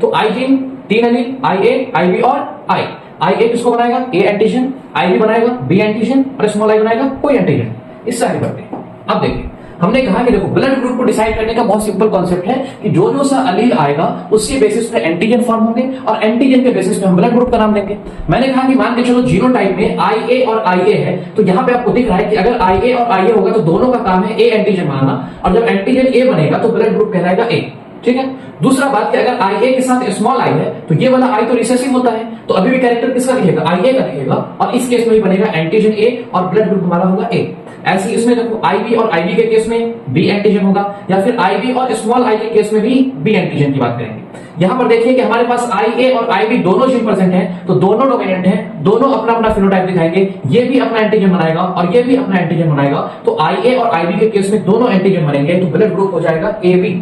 तो आई gene 3 allele, IA, IB और I। IA किसको बनाएगा? A एंटीजन, IB बनाएगा B एंटीजन और स्मॉल I बनाएगा कोई एंटीजन। इससे आगे बढ़ते हैं। अब देखिए हमने कहा कि देखो ब्लड ग्रुप को डिसाइड करने का बहुत सिंपल कॉन्सेप्ट है कि जो जो सा अलील आएगा उसके बेसिस पे एंटीजन फॉर्म होंगे और एंटीजन के बेसिस पे हम ब्लड ग्रुप का नाम देंगे। मैंने कहा कि मान के चलो जीनोटाइप में IA और IA है, तो यहां पे आपको दिख रहा है कि अगर IA और IA होगा तो दोनों का काम है A एंटीजन बनाना, और जब एंटीजन A बनेगा तो ब्लड ग्रुप कहलाएगा A। ठीक है। दूसरा बात कि अगर IA के साथ स्मॉल I है तो ये वाला I तो रिसेसिव होता है, तो अभी भी कैरेक्टर किसका दिखेगा? IA का दिखेगा, और इस केस में भी बनेगा एंटीजन A और ब्लड ग्रुप हमारा होगा A। ऐसे इसमें देखो IB और IB के केस में B एंटीजन होगा, या फिर IB और स्मॉल I के केस में भी B एंटीजन की बात करेंगे। यहां पर देखिए कि हमारे पास IA और IB दोनों जीन प्रेजेंट हैं, तो दोनों डोमिनेंट हैं, दोनों अपना अपना फिनोटाइप दिखाएंगे। ये भी अपना एंटीजन बनाएगा और ये भी अपना एंटीजन बनाएगा, तो IA और IB के केस में दोनों एंटीजन बनेंगे, तो ब्लड ग्रुप हो जाएगा AB।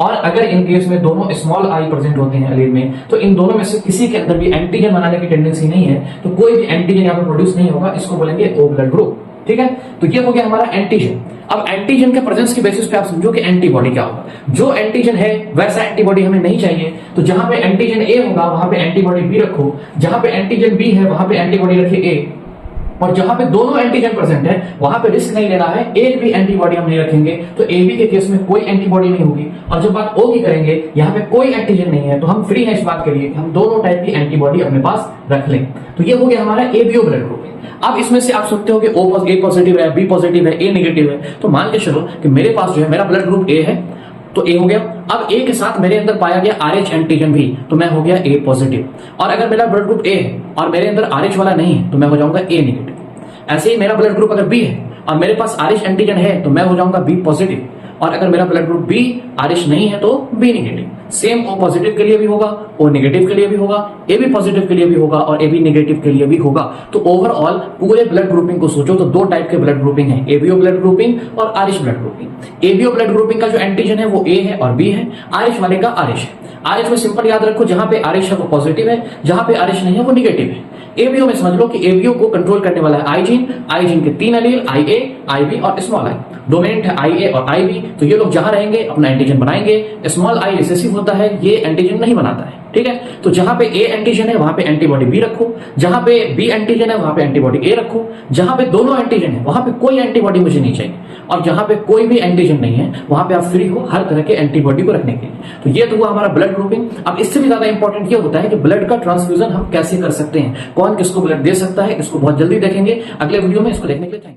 और अगर इन केस में दोनों स्मॉल I प्रेजेंट होते हैं अलील में, तो इन दोनों में से किसी के अंदर भी एंटीजन बनाने की टेंडेंसी नहीं है, तो कोई भी एंटीजन यहाँ पर प्रोड्यूस नहीं होगा, इसको बोलेंगे O ब्लड ग्रुप। ठीक है। तो ये हो गया हमारा एंटीजन। अब एंटीजन के प्रेजेंस के बेसिस पे आप समझो कि एंटीबॉडी क्या होगा। जो एंटीजन है वैसा एंटीबॉडी हमें नहीं चाहिए, तो जहां पे एंटीजन A होगा वहां पे एंटीबॉडी B रखो, जहां पे एंटीजन B है वहां पे एंटीबॉडी रखिए A, और जहां पे दोनों एंटीजन प्रेजेंट है वहां पे रिस्क नहीं लेना है, एक भी एंटीबॉडी हम नहीं रखेंगे, तो AB के केस में कोई एंटीबॉडी नहीं होगी। और जब बात O की करेंगे, यहाँ पे कोई एंटीजन नहीं है, तो हम फ्री हैं इस बात के लिए कि हम दोनों टाइप की एंटीबॉडी अपने पास रख लें। तो ये हो गया हमारा ABO ब्लड ग्रुप। अब इसमें से आप सोचते हो कि A पॉजिटिव है, B पॉजिटिव है, A नेगेटिव है, तो मान के चलो कि मेरे पास जो है मेरा ब्लड ग्रुप A है, तो A हो गया। अब A के साथ मेरे अंदर पाया गया RH एंटीजन भी, तो मैं हो गया A पॉजिटिव। और अगर मेरा ब्लड ग्रुप A है और मेरे अंदर RH वाला नहीं है, तो मैं हो जाऊंगा A नेगेटिव। ऐसे ही मेरा ब्लड ग्रुप अगर B है और मेरे पास RH एंटीजन है, तो मैं हो जाऊंगा B पॉजिटिव। और अगर मेरा ब्लड ग्रुप B RH नहीं है तो B negative. Same O positive के लिए भी होगा, O नेगेटिव के लिए भी होगा, AB पॉजिटिव के लिए भी होगा और AB नेगेटिव के लिए भी होगा। तो ओवरऑल पूरे ब्लड ग्रुपिंग को सोचो तो दो टाइप के ब्लड ग्रुपिंग है, ABO ब्लड ग्रुपिंग और RH blood grouping. ABO blood grouping का जो एंटीजन है वो A है और B है, RH वाले का RH है। RH में सिंपल याद रखो, जहां पे RH है वो पॉजिटिव है, जहां पे RH नहीं है वो निगेटिव है। ABO में समझ लो कि ABO को कंट्रोल करने वाला है I जीन के 3 एलील IA, IB और स्मॉल I। डोमिनेंट है IA और IB, तो ये लोग जहां रहेंगे अपना एंटीजन बनाएंगे। स्मॉल I रिसेसिव होता है, ये एंटीजन नहीं बनाता है। ठीक है। तो जहां पे A एंटीजन है वहां पे एंटीबॉडी B रखो, जहां पे B एंटीजन है वहां पे एंटीबॉडी A रखो, जहां पे दोनों एंटीजन है वहां पे कोई एंटीबॉडी मुझे नहीं चाहिए, और जहां पे कोई भी एंटीजन नहीं है वहां पे आप फ्री हो हर तरह के एंटीबॉडी को रखने के लिए। तो ये तो हुआ हमारा ब्लड ग्रुपिंग। अब इससे भी ज्यादा इंपॉर्टेंट ये होता है कि ब्लड का ट्रांसफ्यूजन हम कैसे कर सकते हैं, कौन किसको ब्लड दे सकता है, इसको बहुत जल्दी देखेंगे अगले वीडियो में। इसको देखने के लिए थैंक यू।